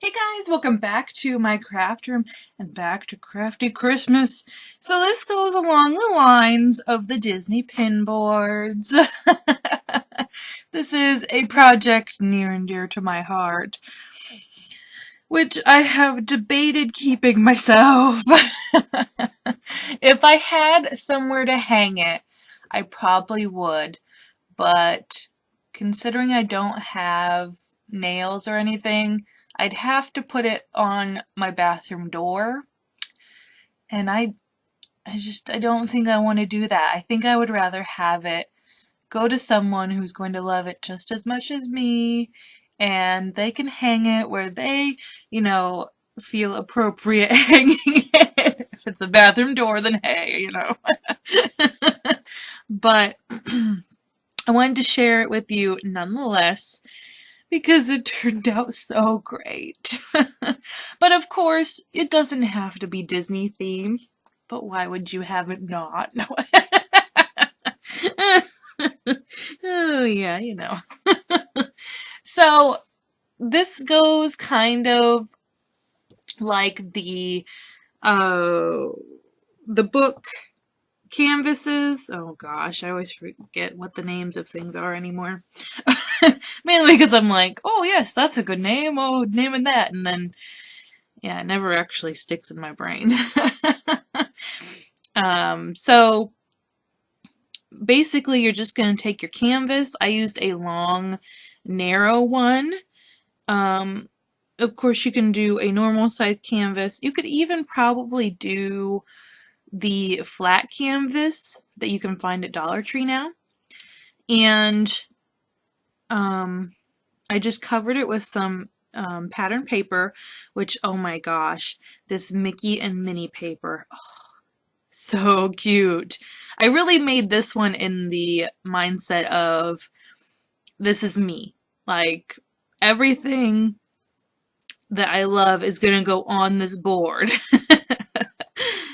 Hey guys, welcome back to my craft room and back to Crafty Christmas. So this goes along the lines of the Disney pin boards. This is a project near and dear to my heart, which I have debated keeping myself. If I had somewhere to hang it, I probably would, but considering I don't have nails or anything, I'd have to put it on my bathroom door, and I don't think I want to do that. I think I would rather have it go to someone who's going to love it just as much as me, and they can hang it where they, feel appropriate hanging it. If it's a bathroom door, then hey. But I wanted to share it with you nonetheless because it turned out so great. But of course, it doesn't have to be Disney themed. But why would you have it not? No. Oh yeah. So this goes kind of like the book canvases. Oh gosh, I always forget what the names of things are anymore. Mainly because I'm like, oh yes, that's a good name. Oh, naming that, and then yeah, it never actually sticks in my brain. So basically, you're just gonna take your canvas. I used a long, narrow one. Of course, you can do a normal size canvas. You could even probably do the flat canvas that you can find at Dollar Tree now. And I just covered it with some pattern paper, which, oh my gosh, this Mickey and Minnie paper. Oh, so cute. I really made this one in the mindset of, this is me. Like, everything that I love is going to go on this board.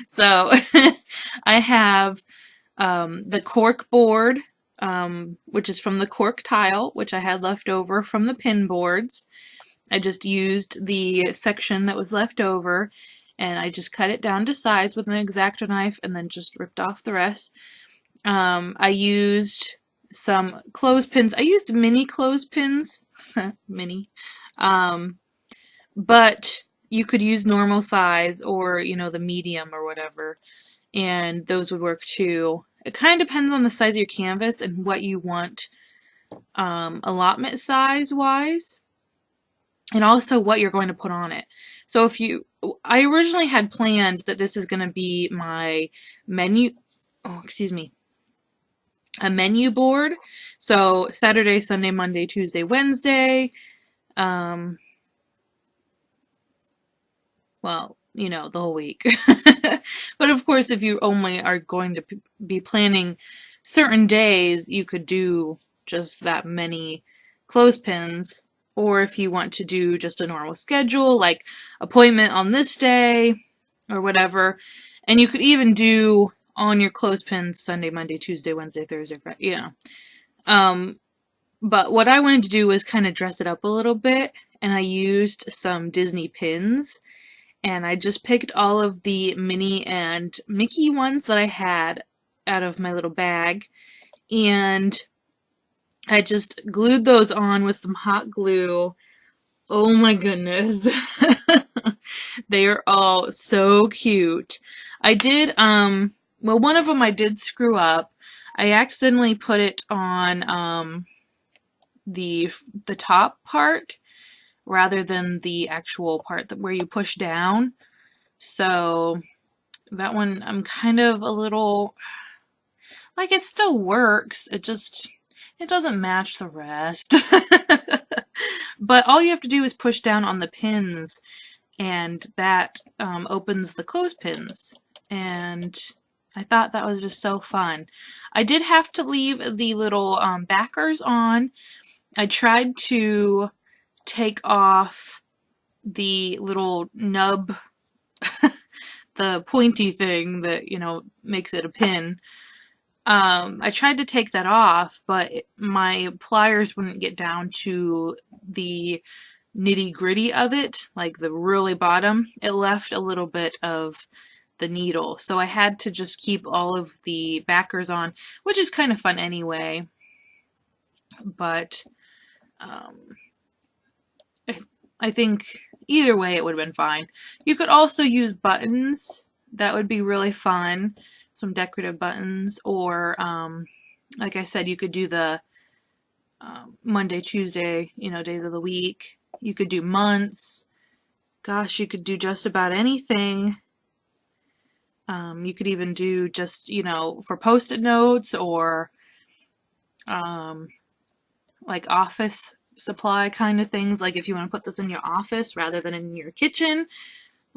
So, I have the cork board, which is from the cork tile, which I had left over from the pin boards. I just used the section that was left over, and I just cut it down to size with an X-Acto knife and then just ripped off the rest. I used some clothespins. I used mini clothespins. Mini. But you could use normal size or, the medium or whatever, and those would work too. It kind of depends on the size of your canvas and what you want allotment size wise, and also what you're going to put on it. So I originally had planned that this is going to be my menu, a menu board. So Saturday, Sunday, Monday, Tuesday, Wednesday, well, the whole week. But of course, if you only are going to be planning certain days, you could do just that many clothespins. Or if you want to do just a normal schedule, like appointment on this day or whatever. And you could even do on your clothespins Sunday, Monday, Tuesday, Wednesday, Thursday, Friday, But what I wanted to do was kind of dress it up a little bit, and I used some Disney pins. And I just picked all of the Minnie and Mickey ones that I had out of my little bag, and I just glued those on with some hot glue. Oh my goodness. They are all so cute. I did, well, one of them I did screw up. I accidentally put it on the top part rather than the actual part where you push down. So that one I'm kind of a little, like, it still works, it doesn't match the rest. But all you have to do is push down on the pins, and that opens the clothespins. And I thought that was just so fun. I did have to leave the little backers on. I tried to take off the little nub, the pointy thing that, makes it a pin. I tried to take that off, but my pliers wouldn't get down to the nitty-gritty of it, like the really bottom, it left a little bit of the needle. So I had to just keep all of the backers on, which is kind of fun anyway. But I think either way it would have been fine. You could also use buttons. That would be really fun. Some decorative buttons, or like I said, you could do the Monday, Tuesday, days of the week. You could do months. Gosh, you could do just about anything. You could even do just, for Post-it notes, or like office supply kind of things, like if you want to put this in your office rather than in your kitchen.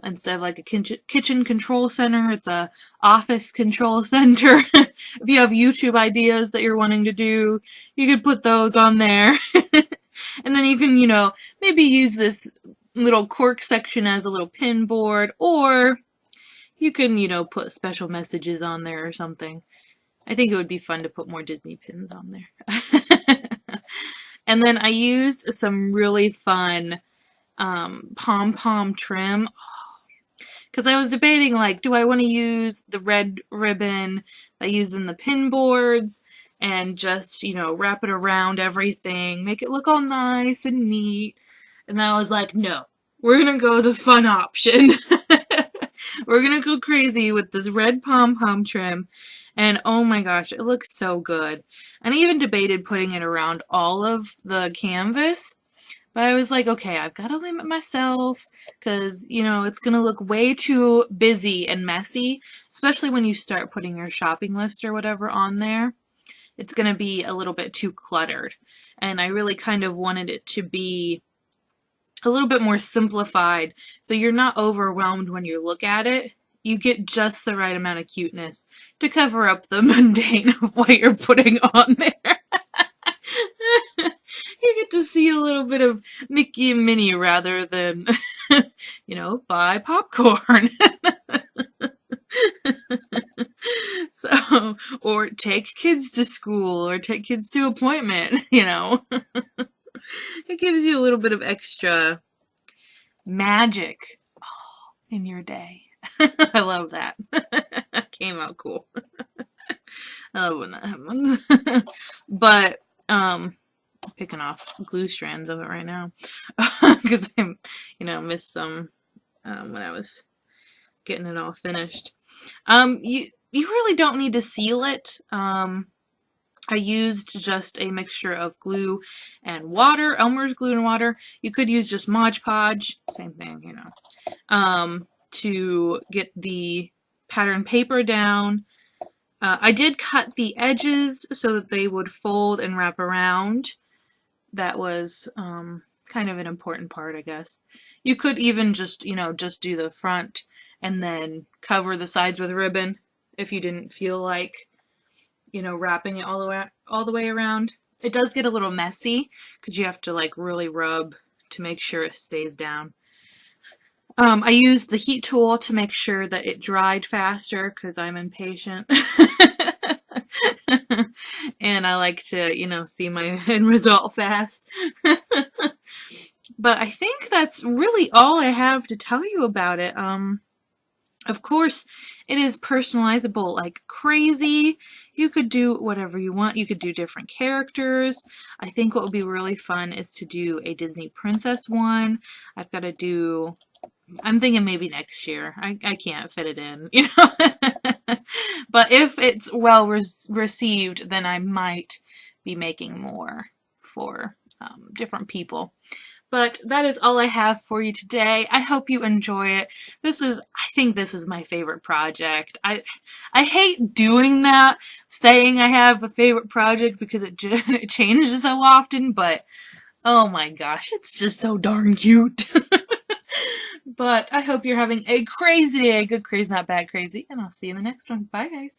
Instead of like a kitchen control center, it's a office control center. If you have YouTube ideas that you're wanting to do, you could put those on there. And then you can, maybe use this little cork section as a little pin board, or you can, put special messages on there or something. I think it would be fun to put more Disney pins on there. And then I used some really fun pom-pom trim, because I was debating, like, do I want to use the red ribbon that I used in the pin boards and just, wrap it around everything, make it look all nice and neat. And I was like, no, we're going to go the fun option. We're going to go crazy with this red pom-pom trim. And oh my gosh, it looks so good. And I even debated putting it around all of the canvas. But I was like, okay, I've got to limit myself, because, it's going to look way too busy and messy, especially when you start putting your shopping list or whatever on there. It's going to be a little bit too cluttered. And I really kind of wanted it to be a little bit more simplified, so you're not overwhelmed when you look at it. You get just the right amount of cuteness to cover up the mundane of what you're putting on there. You get to see a little bit of Mickey and Minnie rather than, buy popcorn. So, or take kids to school, or take kids to appointment, It gives you a little bit of extra magic in your day. I love that. Came out cool. I love when that happens. But, picking off glue strands of it right now. Because I, missed some when I was getting it all finished. You really don't need to seal it. I used just a mixture of glue and water, Elmer's glue and water. You could use just Mod Podge, same thing, to get the pattern paper down. I did cut the edges so that they would fold and wrap around. That was kind of an important part, I guess. You could even just, just do the front and then cover the sides with ribbon if you didn't feel like, wrapping it all the way around. It does get a little messy because you have to like really rub to make sure it stays down. I used the heat tool to make sure that it dried faster because I'm impatient. And I like to, see my end result fast. But I think that's really all I have to tell you about it. Of course, it is personalizable like crazy. You could do whatever you want. You could do different characters. I think what would be really fun is to do a Disney princess one. I'm thinking maybe next year. I can't fit it in, But if it's well received, then I might be making more for different people. But that is all I have for you today. I hope you enjoy it. I think this is my favorite project. I hate doing that, saying I have a favorite project, because it changes so often, but oh my gosh, it's just so darn cute. But I hope you're having a crazy day, good crazy, not bad crazy, and I'll see you in the next one. Bye, guys.